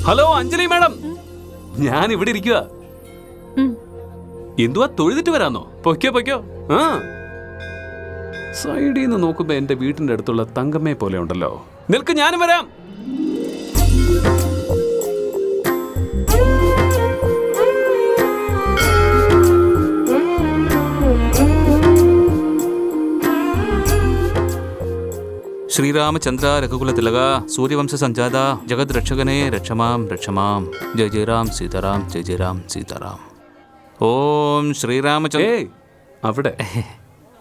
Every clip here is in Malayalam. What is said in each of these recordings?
ഹലോ അഞ്ജലി മാഡം, ഞാൻ ഇവിടെ ഇരിക്കുക. എന്തുവാ തൊഴുതിട്ട് വരാന്നോ? പൊയ്ക്കോ പൊയ്ക്കോ. ആ സൈഡിൽ നിന്ന് നോക്കുമ്പോ എന്റെ വീടിന്റെ അടുത്തുള്ള തങ്കമ്മയെ പോലെ ഉണ്ടല്ലോ. നിൽക്ക്, ഞാനും വരാം. ശ്രീരാമചന്ദ്ര രഘുകുല തിലക സൂര്യവംശ സംജാത ജഗത് രക്ഷകനെ രക്ഷമാം രക്ഷമാം. ജയ ജയറാം സീതാറാം, ജയ ജയറാം സീതാറാം. ഓം ശ്രീരാമചന്ദ്ര. അവിടെ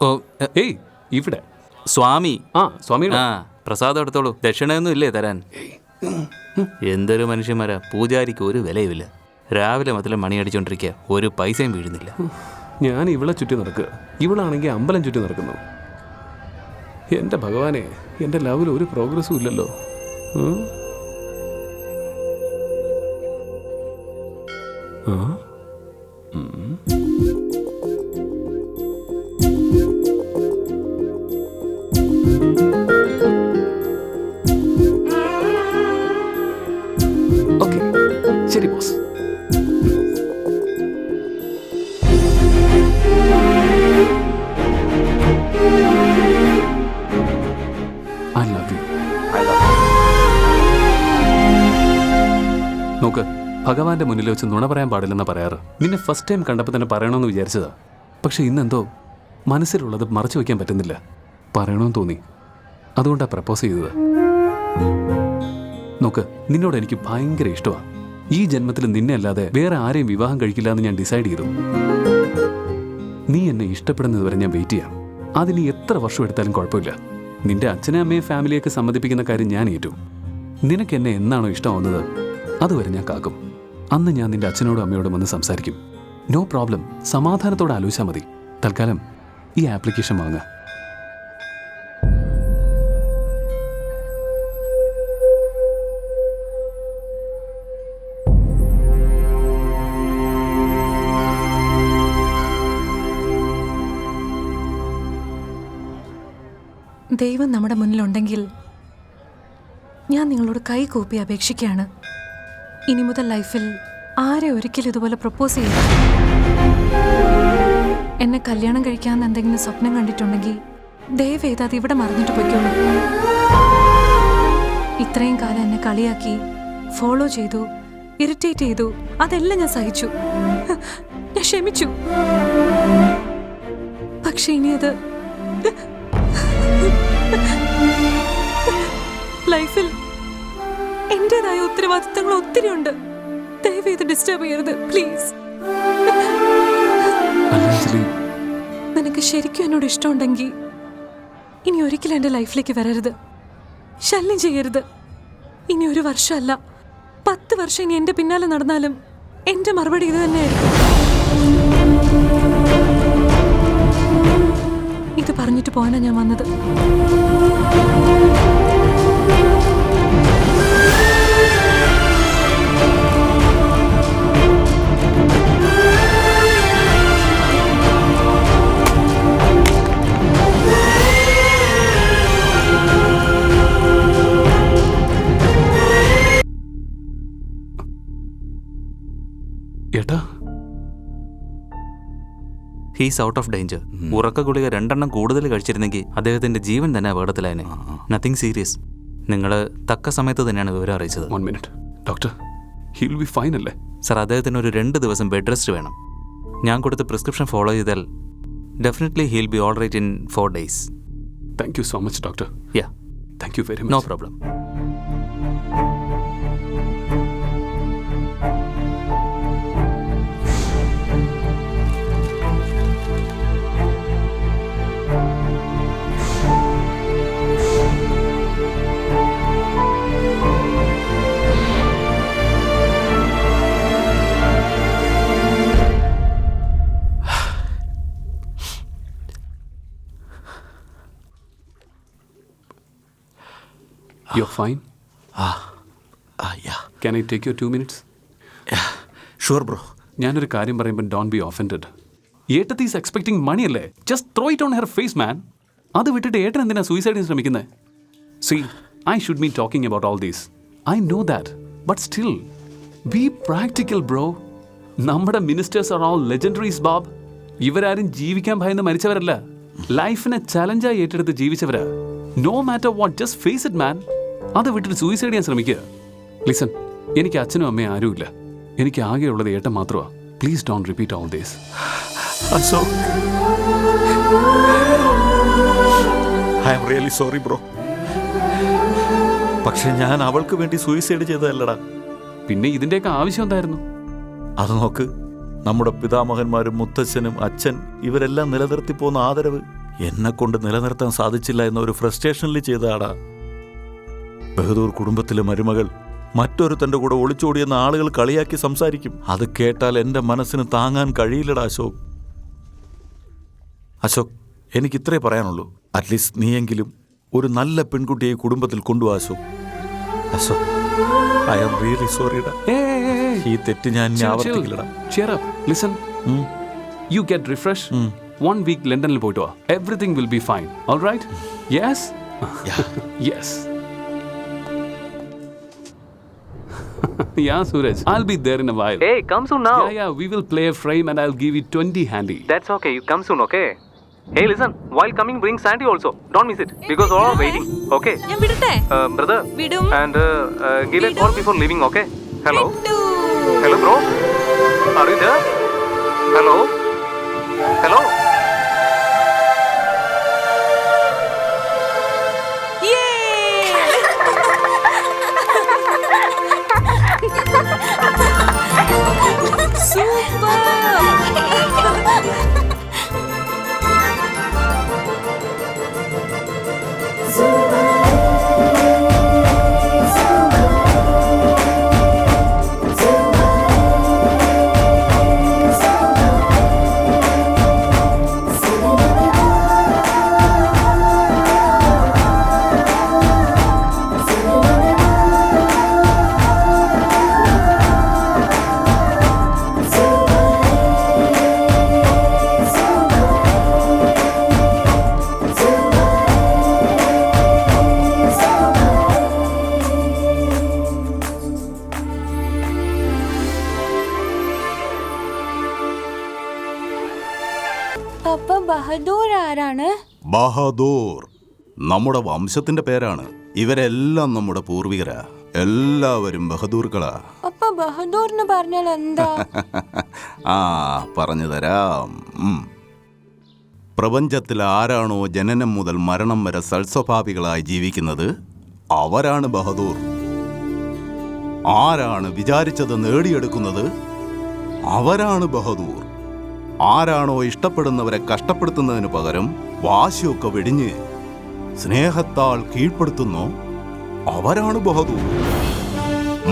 ഓ ഏയ് ഇവിടെ സ്വാമി. ആ സ്വാമി. ആ പ്രസാദം എടുത്തോളൂ. ദക്ഷിണയൊന്നും ഇല്ലേ തരാൻ? എന്തൊരു മനുഷ്യന്മാരാ, പൂജാരിക്ക് ഒരു വിലയുമില്ല. രാവിലെ മുതൽ മണി അടിച്ചോണ്ടിരിക്കുക, ഒരു പൈസയും വീഴുന്നില്ല. ഞാൻ ഇവളെ ചുറ്റി നടക്കുക, ഇവളാണെങ്കിൽ അമ്പലം ചുറ്റി നടക്കുന്നു. എന്റെ ഭഗവാനെ, എന്റെ ലവിൽ ഒരു പ്രോഗ്രസ്സും ഇല്ലല്ലോ. ഓക്കെ, ശരി ബോസ്. നോക്ക്, ഭഗവാന്റെ മുന്നിൽ വെച്ച് നുണ പറയാൻ പാടില്ലെന്നാ പറയാറ്. നിന്നെ ഫസ്റ്റ് ടൈം കണ്ടപ്പോൾ തന്നെ പറയണമെന്ന് വിചാരിച്ചതാ. പക്ഷെ ഇന്നെന്തോ മനസ്സിലുള്ളത് മറച്ചു വയ്ക്കാൻ പറ്റുന്നില്ല. പറയണമെന്ന് തോന്നി, അതുകൊണ്ടാണ് പ്രപ്പോസ് ചെയ്തത്. നോക്ക്, നിന്നോട് എനിക്ക് ഭയങ്കര ഇഷ്ടമാണ്. ഈ ജന്മത്തിൽ നിന്നെ അല്ലാതെ വേറെ ആരെയും വിവാഹം കഴിക്കില്ല എന്ന് ഞാൻ ഡിസൈഡ് ചെയ്തു. നീ എന്നെ ഇഷ്ടപ്പെടുന്നത് വരെ ഞാൻ വെയിറ്റ് ചെയ്യാം. അതിന് എത്ര വർഷം എടുത്താലും കുഴപ്പമില്ല. നിന്റെ അച്ഛനെ അമ്മയെ ഫാമിലിയൊക്കെ സമ്മതിപ്പിക്കുന്ന കാര്യം ഞാൻ ഏറ്റു. നിനക്ക് എന്നെ എന്നാണോ ഇഷ്ടമാവുന്നത് അതുവരെ ഞാൻ കാക്കും. അന്ന് ഞാൻ നിന്റെ അച്ഛനോടും അമ്മയോടും വന്ന് സംസാരിക്കും. നോ പ്രോബ്ലം, സമാധാനത്തോടെ ആലോചിച്ചാൽ മതി. തൽക്കാലം ഈ ആപ്ലിക്കേഷൻ വാങ്ങുക. ദൈവം നമ്മുടെ മുന്നിലുണ്ടെങ്കിൽ ഞാൻ നിങ്ങളോട് കൈ കൂപ്പി അപേക്ഷിക്കുകയാണ്. ഇനി മുതൽ ലൈഫിൽ ആരെ ഒരിക്കലും ഇതുപോലെ പ്രപ്പോസ് ചെയ്യില്ല. എന്നെ കല്യാണം കഴിക്കാമെന്ന് എന്തെങ്കിലും സ്വപ്നം കണ്ടിട്ടുണ്ടെങ്കിൽ ദയവേത് അത് ഇവിടെ മറിഞ്ഞിട്ട് പൊയ്ക്കോളൂ. ഇത്രയും കാലം എന്നെ കളിയാക്കി, ഫോളോ ചെയ്തു, ഇറിറ്റേറ്റ് ചെയ്തു, അതെല്ലാം ഞാൻ സഹിച്ചു, ഞാൻ ക്ഷമിച്ചു. പക്ഷെ ഇനി അത് ലൈഫിൽ എന്റേതായ ഉത്തരവാദിത്തങ്ങൾ ഒത്തിരി ഉണ്ട്. ദയവേത് ഡിസ്റ്റർബ് ചെയ്യരുത് പ്ലീസ്. നിനക്ക് ശരിക്കും എന്നോട് ഇഷ്ടമുണ്ടെങ്കിൽ ഇനി ഒരിക്കലും എൻ്റെ ലൈഫിലേക്ക് വരരുത്, ശല്യം ചെയ്യരുത്. ഇനി 1 വർഷമല്ല 10 വർഷം ഇനി എൻ്റെ പിന്നാലെ നടന്നാലും എൻ്റെ മറുപടി ഇത് തന്നെയായിരിക്കും. ഇത് പറഞ്ഞിട്ട് പോകാനാണ് ഞാൻ വന്നത്. ഏട്ടാ, ഹീസ് ഔട്ട് ഓഫ് ഡേഞ്ചർ. ഉറക്ക ഗുളിക 2 എണ്ണം കൂടുതൽ കഴിച്ചിരുന്നെങ്കിൽ അദ്ദേഹത്തിന്റെ ജീവൻ തന്നെ അപകടത്തിലായനെ. Nothing serious. നിങ്ങൾ തക്ക സമയത്ത് തന്നെയാണ് വിവരം അറിയിച്ചത്. 1 minute doctor, he will be fine അല്ലേ? സർ, അദ്ദേഹത്തിന് ഒരു 2 ദിവസം ബെഡ് റെസ്റ്റ് വേണം. ഞാൻ കൊടുത്ത പ്രിസ്ക്രിപ്ഷൻ ഫോളോ ചെയ്താൽ definitely he will be all right in 4 days. Thank you so much doctor. Yeah, thank you very much. No problem. You're fine? Yeah. Can I take your 2 minutes? Yeah. Sure, bro. ഞാനൊരു കാര്യം പറയുമ്പോൾ don't be offended. ഏട്ടത്തി ഈസ് എക്സ്പെക്ടിങ് മണി അല്ലേ? Just throw it on her face man. അത് വിട്ടിട്ട് ഏട്ടൻ എന്തിനാ സൂയിസൈഡിന് ശ്രമിക്കുന്നത്? See, I should be talking about all this. I know that. But still, be practical bro. നമ്മുടെ മിനിസ്റ്റേഴ്സ് ആർ ഓൾ ലെജൻഡറീസ് ബാബ്. ഇവരാരും ജീവിക്കാൻ ഭയന്ന് മരിച്ചവരല്ല, ലൈഫിനെ ചലഞ്ചായി ഏറ്റെടുത്ത് ജീവിച്ചവരാ. No matter what, just face it man. അത് വിട്ടിട്ട് സൂയിസൈഡ് ചെയ്യാൻ ശ്രമിക്കുക. ലിസൺ, എനിക്ക് അച്ഛനും അമ്മയും ആരുമില്ല. എനിക്ക് ആകെയുള്ളത് ഏട്ടൻ മാത്രമാണ്. Please don't repeat all this. Ashok, I am really sorry bro. പക്ഷെ ഞാൻ അവൾക്ക് വേണ്ടി സൂയിസൈഡ് ചെയ്തതല്ലടാ. പിന്നെ ഇതിന്റെയൊക്കെ ആവശ്യം എന്തായിരുന്നു? അത് നോക്ക്, നമ്മുടെ പിതാമഹന്മാരും മുത്തച്ഛനും അച്ഛൻ ഇവരെല്ലാം നിലനിർത്തി പോകുന്ന ആദരവ് എന്നെ കൊണ്ട് നിലനിർത്താൻ സാധിച്ചില്ല എന്ന ഒരു ഫ്രസ്ട്രേഷനിൽ ചെയ്തതാടാ. ബഹദൂർ കുടുംബത്തിലെ മരുമകൾ മറ്റൊരുത്തൻ്റെ കൂടെ ഒളിച്ചോടിയെന്ന ആളുകൾ കളിയാക്കി സംസാരിക്കും. അത് കേട്ടാൽ എൻ്റെ മനസ്സിന് താങ്ങാൻ കഴിയില്ലടാ അശോക്. അശോക്, എനിക്ക് ഇത്രേ പറയാനുള്ളൂ. അറ്റ്ലീസ്റ്റ് നീയെങ്കിലും ഒരു നല്ല പെൺകുട്ടിയെ കുടുംബത്തിൽ കൊണ്ടുപോവാ Ashok. Ashok, I am really സോറിടാ. ഈ തെറ്റ് ഞാൻ ഇനി ആവർത്തിക്കില്ലടാ. Cheer up. Listen. You get refreshed. 1 week ലണ്ടനിൽ പോയിട്ട് വാ. Everything will be fine. All right? Yes? Yes. Yeah, Suraj. I'll be there in a while. Hey, come soon now. Yeah, we will play a frame and I'll give you 20 handy. That's okay. You come soon, okay? Hey, listen. While coming, bring Sandy also. Don't miss it because all are waiting. Okay? ഞാൻ വിടട്ടെ? Brother. വിടും. And give a call before leaving, okay? Hello. വിട്ടു. Hello, bro. Are you there? Hello. Hello. പപ്പ, ബഹദൂർ ആരാണ്? ബഹദൂർ നമ്മുടെ വംശത്തിന്റെ പേരാണ്. ഇവരെല്ലാം നമ്മുടെ പൂർവികരാ. എല്ലാവരും ബഹദൂർകളാ. പപ്പ, ബഹദൂർ എന്ന് പറഞ്ഞാൽ എന്താ? ആ, പറഞ്ഞു തരാം. പ്രപഞ്ചത്തിൽ ആരാണോ ജനനം മുതൽ മരണം വരെ സൽസ്വഭാവികളായി ജീവിക്കുന്നത് അവരാണ് ബഹദൂർ. ആരാണ് വിചാരിച്ചത് നേടിയെടുക്കുന്നത് അവരാണ് ബഹദൂർ. ആരാണോ ഇഷ്ടപ്പെടുന്നവരെ കഷ്ടപ്പെടുത്തുന്നതിന് പകരം വാശിയൊക്കെ വെടിഞ്ഞ് സ്നേഹത്താൽ കീഴ്പ്പെടുത്തുന്നു അവരാണ് ബഹദൂർ.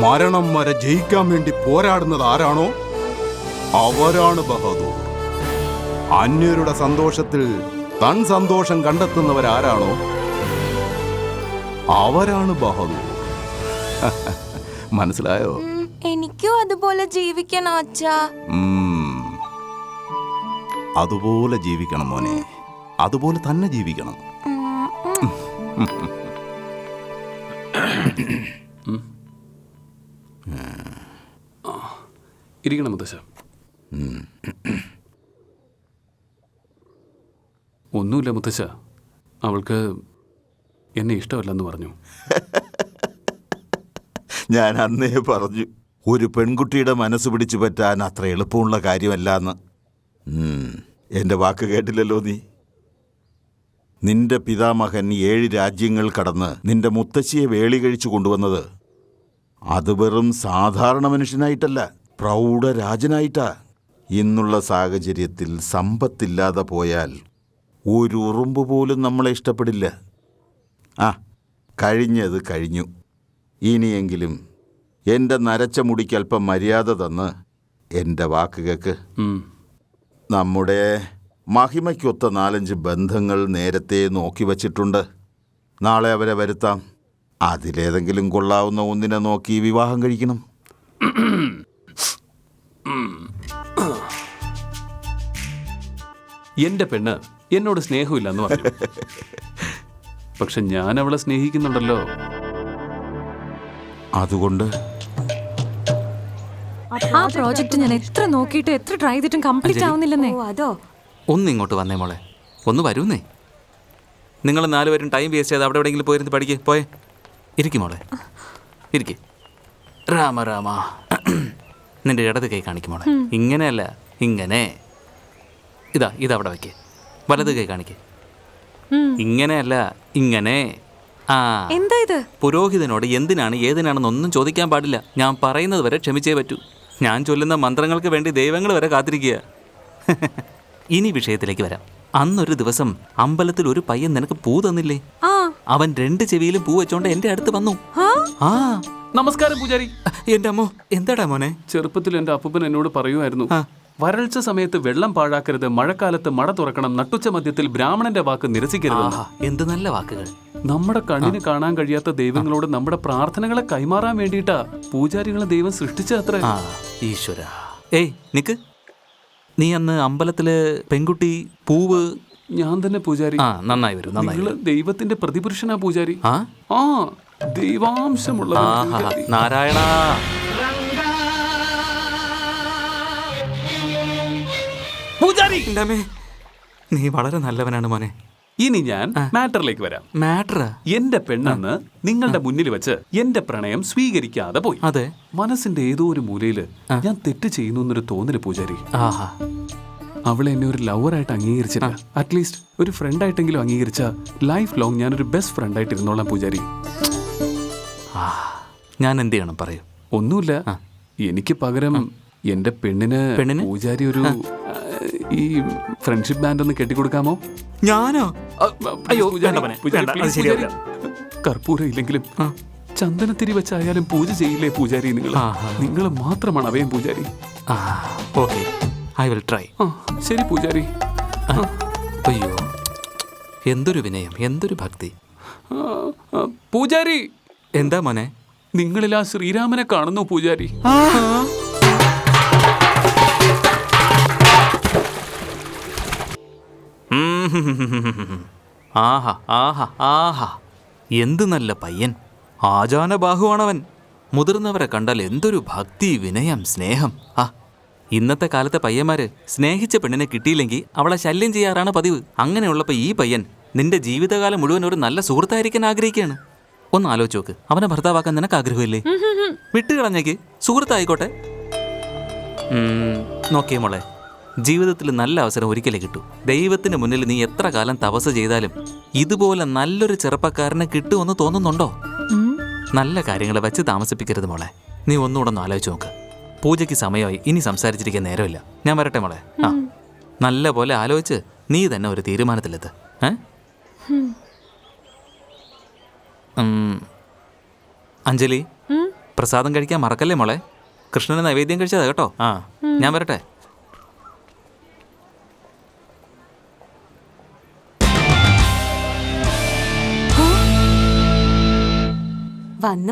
മരണം വരെ ജയിക്കാൻ വേണ്ടി പോരാടുന്നത് ആരാണോ അവരാണ് ബഹദൂർ. അന്യരുടെ സന്തോഷത്തിൽ തൻ സന്തോഷം കണ്ടെത്തുന്നവരാരാണോ അവരാണ് ബഹദൂർ. മനസ്സിലായോ? എനിക്കും അതുപോലെ ജീവിക്കണം അച്ഛാ. അതുപോലെ ജീവിക്കണം മോനെ, അതുപോലെ തന്നെ ജീവിക്കണം. ഇരിക്കണം മുത്തശ്ശ. ഒന്നുമില്ല മുത്തശ്ശ, അവൾക്ക് എന്നെ ഇഷ്ടമല്ലെന്ന് പറഞ്ഞു. ഞാൻ അന്നേ പറഞ്ഞു, ഒരു പെൺകുട്ടിയുടെ മനസ്സ് പിടിച്ചു പറ്റാൻ അത്ര എളുപ്പമുള്ള കാര്യമല്ലാന്ന്. എൻ്റെ വാക്ക് കേട്ടില്ലല്ലോ നീ. നിന്റെ പിതാമഹൻ 7 രാജ്യങ്ങൾ കടന്ന് നിന്റെ മുത്തശ്ശിയെ വേളി കഴിച്ചു കൊണ്ടുവന്നത് അത് വെറും സാധാരണ മനുഷ്യനായിട്ടല്ല, പ്രൗഢരാജനായിട്ടാ. ഇന്നുള്ള സാഹചര്യത്തിൽ സമ്പത്തില്ലാതെ പോയാൽ ഒരു ഉറുമ്പ് പോലും നമ്മളെ ഇഷ്ടപ്പെടില്ല. ആ, കഴിഞ്ഞത് കഴിഞ്ഞു. ഇനിയെങ്കിലും എൻ്റെ നരച്ച മുടിക്ക് അല്പം മര്യാദ തന്ന് എൻ്റെ വാക്ക് കേൾക്ക്. നമ്മുടെ മഹിമയ്ക്കൊത്ത 4-5 ബന്ധങ്ങൾ നേരത്തെ നോക്കി വച്ചിട്ടുണ്ട്. നാളെ അവരെ വരുത്താം. അതിലേതെങ്കിലും കൊള്ളാവുന്ന ഒന്നിനെ നോക്കി വിവാഹം കഴിക്കണം. എന്റെ പെണ്ണ് എന്നോട് സ്നേഹമില്ലെന്ന് പറഞ്ഞു. പക്ഷെ ഞാൻ അവളെ സ്നേഹിക്കുന്നുണ്ടല്ലോ. അതുകൊണ്ട് ആ പ്രോജക്റ്റ് ഞാൻ എത്ര നോക്കിയിട്ട് എത്ര ട്രൈ ചെയ്തിട്ടും കംപ്ലീറ്റ് ആവുന്നില്ലെന്നേ. അതോ ഒന്ന് ഇങ്ങോട്ട് വന്നേ മോളെ, ഒന്ന് വരൂന്നേ. നിങ്ങൾ 4 പേരും ടൈം വേസ്റ്റ് ചെയ്ത് അവിടെ എവിടെയെങ്കിലും പോയിരുന്ന് പഠിക്കേ. പോയേ, ഇരിക്കും മോളെ, ഇരിക്കേ. രാമ രാമ. നിന്റെ ഇടത് കൈ കാണിക്കും മോളെ. ഇങ്ങനെയല്ല, ഇങ്ങനെ. ഇതവിടെ വയ്ക്കേ. വലത് കൈ കാണിക്കേ. ഇങ്ങനെയല്ല, ഇങ്ങനെ. ആ, എന്താ ഇത്? പുരോഹിതനോട് എന്തിനാണ് ഏതിനാണെന്നൊന്നും ചോദിക്കാൻ പാടില്ല. ഞാൻ പറയുന്നത് വരെ ക്ഷമിച്ചേ പറ്റൂ. ഞാൻ ചൊല്ലുന്ന മന്ത്രങ്ങൾക്ക് വേണ്ടി ദൈവങ്ങൾ വരെ കാത്തിരിക്കുക. ഇനി വിഷയത്തിലേക്ക് വരാം. അന്നൊരു ദിവസം അമ്പലത്തിൽ ഒരു പയ്യൻ നിനക്ക് പൂ തന്നില്ലേ? അവൻ 2 ചെവിയിലും പൂ വെച്ചോണ്ട് എന്റെ അടുത്ത് വന്നു. ആ, നമസ്കാരം പൂജാരി. എന്റെ അമ്മോ, എന്താടാ മോനെ? ചെറുപ്പത്തിൽ എന്റെ അപ്പൂപ്പൻ എന്നോട് പറയുമായിരുന്നു, വരൾച്ച സമയത്ത് വെള്ളം പാഴാക്കരുത്, മഴക്കാലത്ത് മഴ തുറക്കണം, നട്ടുച്ച മധ്യത്തിൽ ബ്രാഹ്മണന്റെ വാക്ക് നിരസിക്കരുത്. എന്ത് നല്ല വാക്കുകൾ. നമ്മുടെ കണ്ണിന് കാണാൻ കഴിയാത്ത ദൈവങ്ങളോട് നമ്മുടെ പ്രാർത്ഥനകളെ കൈമാറാൻ വേണ്ടിയിട്ടാ പൂജാരികളെ ദൈവം സൃഷ്ടിച്ചത്രേ. ഈശ്വര. ഏയ് നിക്ക്. നീ അന്ന് അമ്പലത്തില് പെൺകുട്ടി പൂവ്. ഞാൻ തന്നെ പൂജാരി. നന്നായി വരും, നന്നായി. നിങ്ങള് ദൈവത്തിന്റെ പ്രതിപുരുഷനാ പൂജാരി. ആ, ദൈവാംശമുള്ള നാരായണ. പൂജാരി, നീ വളരെ നല്ലവനാണ് മോനെ. ഇനി ഞാൻ മാറ്ററിലേക്ക് വരാം. മാറ്ററാ? എന്റെ പെണ്ണെന്ന് നിങ്ങളുടെ മുന്നിൽ വെച്ച് എന്റെ പ്രണയം സ്വീകരിക്കാതെ പോയി. അതെ. മനസ്സിന്റെ ഏതോ ഒരു മൂലയില് ഞാൻ തെറ്റ് ചെയ്യുന്നു എന്നൊരു തോന്നല് പൂജാരി. അവളെ എന്നെ ഒരു ലവറായിട്ട് അംഗീകരിച്ചില്ല. അറ്റ്ലീസ്റ്റ് ഒരു ഫ്രണ്ടായിട്ടെങ്കിലും അംഗീകരിച്ച ലൈഫ് ലോങ് ഞാനൊരു ബെസ്റ്റ് ഫ്രണ്ടായിട്ട് ഇരുന്നോളാം പൂജാരി. ഞാൻ എന്ത് ചെയ്യണം പറയൂ? ഒന്നുമില്ല, എനിക്ക് പകരം എന്റെ പെണ്ണിന് പൂജാരി ഒരു ഈ ഫ്രണ്ട്ഷിപ്പ് ബാൻഡ് ഒന്ന് കെട്ടിക്കൊടുക്കാമോ? ഞാനോ? അയ്യോ, കർപ്പൂരം ഇല്ലെങ്കിലും ചന്ദനത്തിരി വെച്ചായാലും പൂജ ചെയ്യില്ലേ പൂജാരി? നിങ്ങൾ മാത്രമാണ് അവയും പൂജാരി. Okay, I will try. ശരി പൂജാരി. അയ്യോ, എന്തൊരു വിനയം, എന്തൊരു ഭക്തി. പൂജാരി. എന്താ മോനെ? നിങ്ങളിൽ ആ ശ്രീരാമനെ കാണുന്നു പൂജാരി. ആഹാ ആഹാ ആഹാ, എന്ത് നല്ല പയ്യൻ. ആജാനബാഹുവാണവൻ. മുതിർന്നവരെ കണ്ടാൽ എന്തൊരു ഭക്തി, വിനയം, സ്നേഹം. ഇന്നത്തെ കാലത്തെ പയ്യന്മാര് സ്നേഹിച്ച പെണ്ണിനെ കിട്ടിയില്ലെങ്കിൽ അവളെ ശല്യം ചെയ്യാറാണ് പതിവ്. അങ്ങനെയുള്ളപ്പോൾ ഈ പയ്യൻ നിന്റെ ജീവിതകാലം മുഴുവൻ ഒരു നല്ല സുഹൃത്തായിരിക്കാൻ ആഗ്രഹിക്കുകയാണ്. ഒന്ന് ആലോചിച്ച് നോക്ക്. അവനെ ഭർത്താവാക്കാൻ നിനക്ക് ആഗ്രഹമില്ലേ? വിട്ടുകളഞ്ഞേക്ക്, സുഹൃത്തായിക്കോട്ടെ. നോക്കിയേ മോളെ, ജീവിതത്തിൽ നല്ല അവസരം ഒരിക്കലേ കിട്ടൂ. ദൈവത്തിന് മുന്നിൽ നീ എത്ര കാലം തപസ് ചെയ്താലും ഇതുപോലെ നല്ലൊരു ചെറുപ്പക്കാരനെ കിട്ടുമെന്ന് തോന്നുന്നുണ്ടോ? നല്ല കാര്യങ്ങളെ വെച്ച് താമസിപ്പിക്കരുത് മോളെ. നീ ഒന്നുകൂടെ ഒന്ന് ആലോചിച്ച് നോക്ക്. പൂജയ്ക്ക് സമയമായി, ഇനി സംസാരിച്ചിരിക്കാൻ നേരമില്ല. ഞാൻ വരട്ടെ മോളെ. നല്ല പോലെ ആലോചിച്ച് നീ തന്നെ ഒരു തീരുമാനത്തിലെത്ത്. അഞ്ജലി, പ്രസാദം കഴിക്കാൻ മറക്കല്ലേ മോളെ. കൃഷ്ണന് നൈവേദ്യം കഴിച്ചതാ കേട്ടോ. ഞാൻ വരട്ടെ.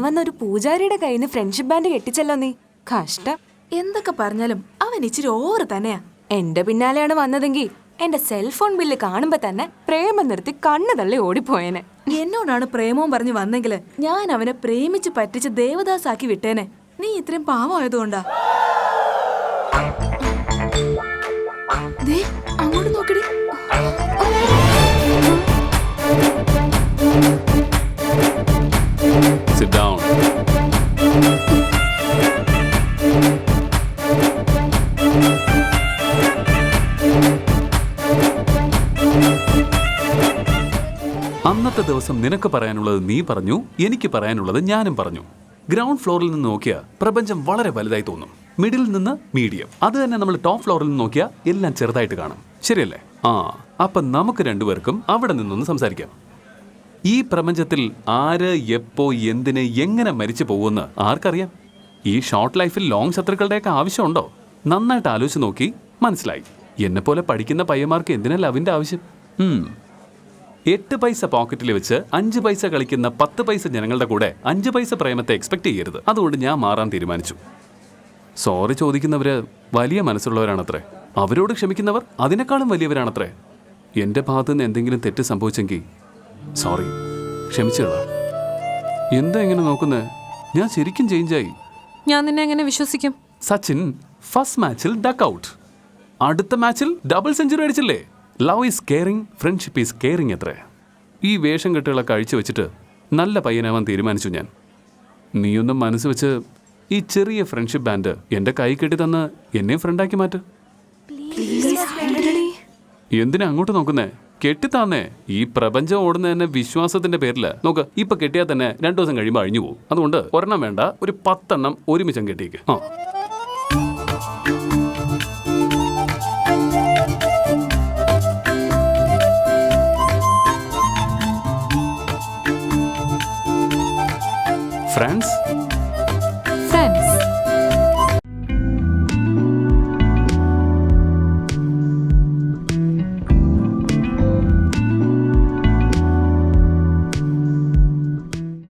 വന്ന് ഒരു പൂജാരിയുടെ കയ്യിൽ നിന്ന് ഫ്രണ്ട്ഷിപ്പ് ബാൻഡ് കെട്ടിച്ചല്ലോ നീ. കഷ്ടം. എന്തൊക്കെ പറഞ്ഞാലും അവൻ ഇച്ചിരി ഓവർ തന്നെയാ. എന്റെ പിന്നാലെയാണ് വന്നതെങ്കിൽ എന്റെ സെൽഫോൺ ബില്ല് കാണുമ്പോ തന്നെ പ്രേമം നിർത്തി കണ്ണു തള്ളി ഓടിപ്പോയേനെ. എന്നോടാണ് പ്രേമവും പറഞ്ഞു വന്നെങ്കില് ഞാൻ അവനെ പ്രേമിച്ച് പറ്റിച്ച് ദേവദാസാക്കി വിട്ടേനെ. നീ ഇത്രയും പാവമായതുകൊണ്ടാ. അങ്ങോട്ട് നോക്കടി. Sit down. അന്നത്തെ ദിവസം നിനക്ക് പറയാനുള്ളത് നീ പറഞ്ഞു, എനിക്ക് പറയാനുള്ളത് ഞാനും പറഞ്ഞു. ഗ്രൗണ്ട് ഫ്ലോറിൽ നിന്ന് നോക്കിയാൽ പ്രപഞ്ചം വളരെ വലുതായി തോന്നും. മിഡിൽ നിന്ന് മീഡിയം, അത് തന്നെ നമ്മൾ ടോപ്പ് ഫ്ലോറിൽ നിന്ന് നോക്കിയാൽ എല്ലാം ചെറുതായിട്ട് കാണും. ശരിയല്ലേ? അപ്പൊ നമുക്ക് രണ്ടുപേർക്കും അവിടെ നിന്നൊന്ന് സംസാരിക്കാം. ഈ പ്രപഞ്ചത്തിൽ ആര് എപ്പോ എന്തിന് എങ്ങനെ മരിച്ചു പോകുമെന്ന് ആർക്കറിയാം? ഈ ഷോർട്ട് ലൈഫിൽ ലോങ് ശത്രുക്കളുടെയൊക്കെ ആവശ്യമുണ്ടോ? നന്നായിട്ട് ആലോചിച്ച് നോക്കി മനസ്സിലായി. എന്നെപ്പോലെ പഠിക്കുന്ന പയ്യന്മാർക്ക് എന്തിനാ ലവിൻ്റെ ആവശ്യം? 8 പൈസ പോക്കറ്റിൽ വെച്ച് 5 പൈസ കളിക്കുന്ന 10 പൈസ ജനങ്ങളുടെ കൂടെ 5 പൈസ പ്രേമത്തെ എക്സ്പെക്ട് ചെയ്യരുത്. അതുകൊണ്ട് ഞാൻ മാറാൻ തീരുമാനിച്ചു. സോറി ചോദിക്കുന്നവര് വലിയ മനസ്സുള്ളവരാണത്രേ. അവരോട് ക്ഷമിക്കുന്നവർ അതിനേക്കാളും വലിയവരാണത്രേ. എൻ്റെ ഭാഗത്തുനിന്ന് എന്തെങ്കിലും തെറ്റ് സംഭവിച്ചെങ്കിൽ സോറി, ക്ഷമിച്ചുള്ള. എന്താ ഇങ്ങനെ നോക്കുന്നേ? ഞാൻ ശരിക്കും ചേഞ്ചായി. ഞാൻ നിന്നെ എങ്ങനെ വിശ്വസിക്കും? സച്ചിൻ ഫസ്റ്റ് മാച്ചിൽ ഡക്ക് ഔട്ട്, അടുത്ത മാച്ചിൽ ഡബിൾ സെഞ്ചുറി അടിച്ചില്ലേ? Love is caring, friendship is caring എത്രേ. ഈ വേഷം കെട്ടുകളൊക്കെ അഴിച്ചു വെച്ചിട്ട് നല്ല പയ്യനാവാൻ തീരുമാനിച്ചു ഞാൻ. നീയൊന്നും മനസ്സ് വെച്ച് ഈ ചെറിയ ഫ്രണ്ട്ഷിപ്പ് ബാൻഡ് എൻ്റെ കൈ കെട്ടി തന്ന് എന്നെ ഫ്രണ്ടാക്കി മാറ്റ്. എന്തിനാ അങ്ങോട്ട് നോക്കുന്നേ? കെട്ടിത്താന്നേ. ഈ പ്രപഞ്ചം ഓടുന്ന തന്നെ വിശ്വാസത്തിന്റെ പേരില്. നോക്ക്, ഇപ്പൊ കെട്ടിയാൽ തന്നെ 2 ദിവസം കഴിയുമ്പോൾ അഴിഞ്ഞു പോകും. അതുകൊണ്ട് ഒരെണ്ണം വേണ്ട, ഒരു 10 എണ്ണം ഒരുമിച്ചും കെട്ടിയേക്ക്. ആ ഫ്രണ്ട്സ്,